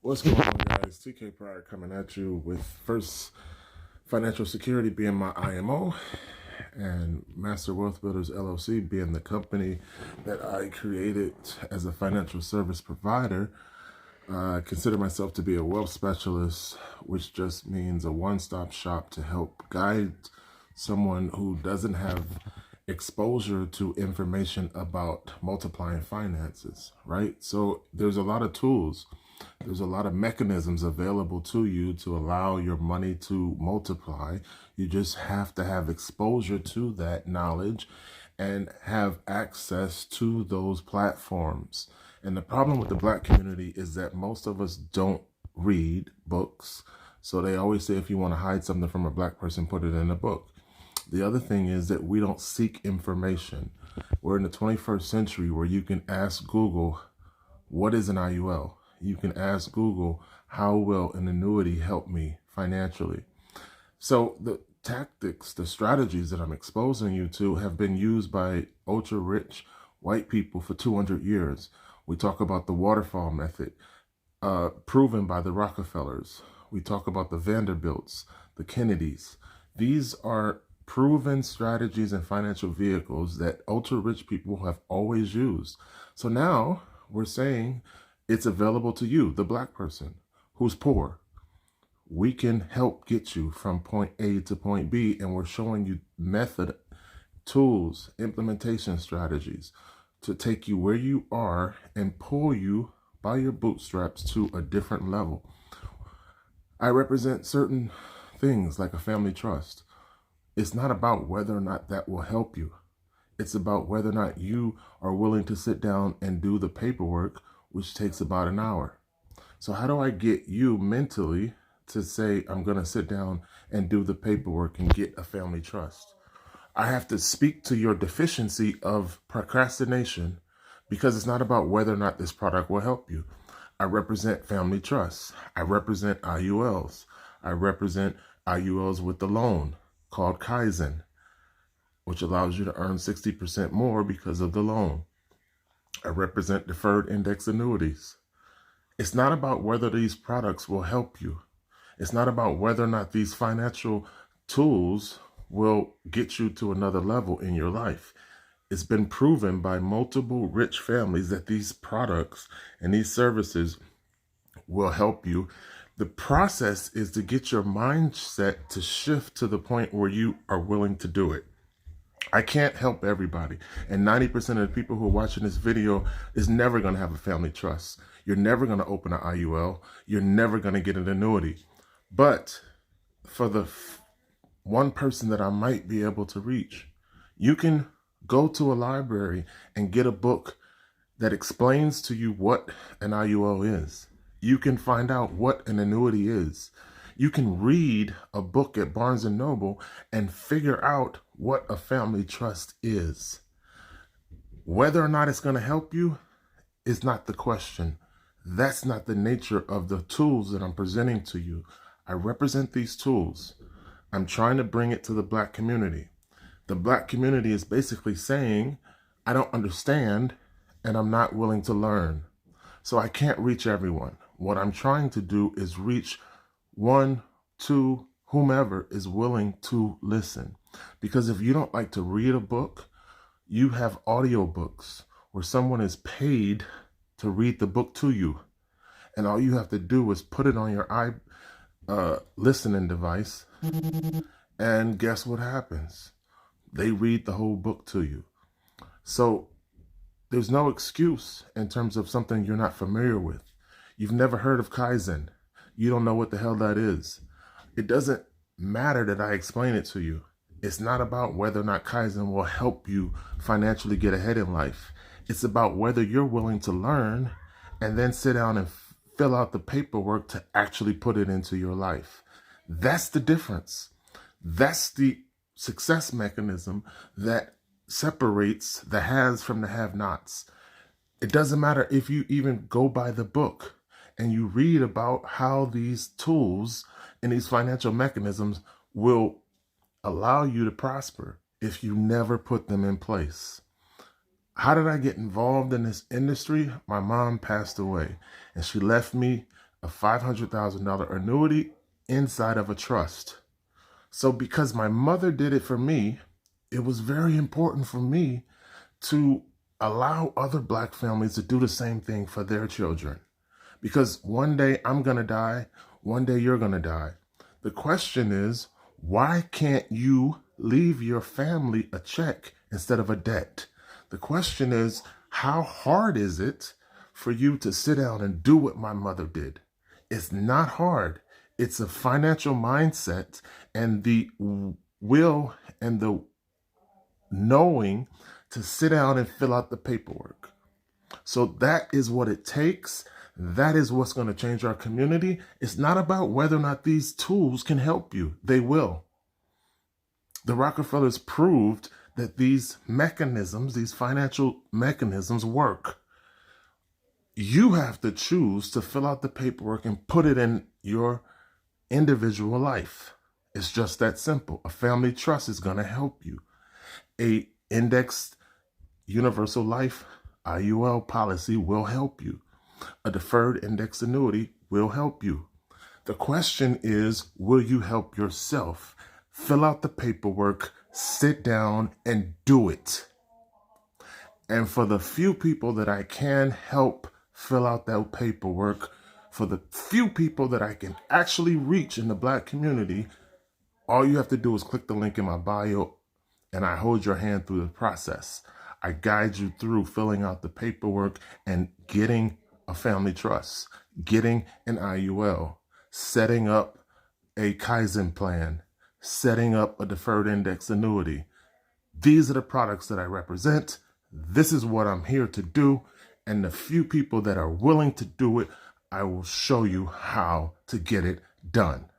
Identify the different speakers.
Speaker 1: What's going on, guys? TK Pryor coming at you with First Financial Security being my IMO and Master Wealth Builders LLC being the company that I created as a financial service provider. I consider myself to be a wealth specialist, which just means a one-stop shop to help guide someone who doesn't have exposure to information about multiplying finances, right? So there's a lot of tools. There's a lot of mechanisms available to you to allow your money to multiply. You just have to have exposure to that knowledge and have access to those platforms. And the problem with the Black community is that most of us don't read books. So they always say if you want to hide something from a Black person, put it in a book. The other thing is that we don't seek information. We're in the 21st century where you can ask Google, what is an IUL? You can ask Google, how will an annuity help me financially? So the tactics, the strategies that I'm exposing you to have been used by ultra rich white people for 200 years. We talk about the waterfall method, proven by the Rockefellers. We talk about the Vanderbilts, the Kennedys. These are proven strategies and financial vehicles that ultra rich people have always used. So now we're saying it's available to you, the Black person who's poor. We can help get you from point A to point B, and we're showing you method, tools, implementation strategies to take you where you are and pull you by your bootstraps to a different level. I represent certain things like a family trust. It's not about whether or not that will help you. It's about whether or not you are willing to sit down and do the paperwork, which takes about an hour. So how do I get you mentally to say, I'm going to sit down and do the paperwork and get a family trust? I have to speak to your deficiency of procrastination, because it's not about whether or not this product will help you. I represent family trusts. I represent IULs. I represent IULs with the loan called Kaizen, which allows you to earn 60% more because of the loan. I represent deferred index annuities. It's not about whether these products will help you. It's not about whether or not these financial tools will get you to another level in your life. It's been proven by multiple rich families that these products and these services will help you. The process is to get your mindset to shift to the point where you are willing to do it. I can't help everybody. And 90% of the people who are watching this video is never going to have a family trust. You're never going to open an IUL. You're never going to get an annuity. But for the one person that I might be able to reach, you can go to a library and get a book that explains to you what an IUL is. You can find out what an annuity is. You can read a book at Barnes & Noble and figure out what a family trust is. Whether or not it's going to help you is not the question. That's not the nature of the tools that I'm presenting to you. I represent these tools. I'm trying to bring it to the Black community. The Black community is basically saying, I don't understand and I'm not willing to learn. So I can't reach everyone. What I'm trying to do is reach one, two, whomever is willing to listen. Because if you don't like to read a book, you have audiobooks where someone is paid to read the book to you. And all you have to do is put it on your listening device, and guess what happens? They read the whole book to you. So there's no excuse in terms of something you're not familiar with. You've never heard of Kaizen. You don't know what the hell that is. It doesn't matter that I explain it to you. It's not about whether or not Kaizen will help you financially get ahead in life. It's about whether you're willing to learn and then sit down and fill out the paperwork to actually put it into your life. That's the difference. That's the success mechanism that separates the haves from the have-nots. It doesn't matter if you even go by the book and you read about how these tools and these financial mechanisms will allow you to prosper if you never put them in place. How did I get involved in this industry? My mom passed away and she left me a $500,000 annuity inside of a trust. So because my mother did it for me, it was very important for me to allow other Black families to do the same thing for their children. Because one day I'm going to die, one day you're going to die. The question is, why can't you leave your family a check instead of a debt? The question is, how hard is it for you to sit down and do what my mother did? It's not hard. It's a financial mindset and the will and the knowing to sit down and fill out the paperwork. So that is what it takes. That is what's going to change our community. It's not about whether or not these tools can help you. They will. The Rockefellers proved that these mechanisms, these financial mechanisms work. You have to choose to fill out the paperwork and put it in your individual life. It's just that simple. A family trust is going to help you. A indexed universal life IUL policy will help you. A deferred index annuity will help you. The question is, will you help yourself? Fill out the paperwork, sit down and do it. And for the few people that I can help fill out that paperwork, for the few people that I can actually reach in the Black community, all you have to do is click the link in my bio and I hold your hand through the process. I guide you through filling out the paperwork and getting a family trust, getting an IUL, setting up a Kaizen plan, setting up a deferred index annuity. These are the products that I represent. This is what I'm here to do. And the few people that are willing to do it, I will show you how to get it done.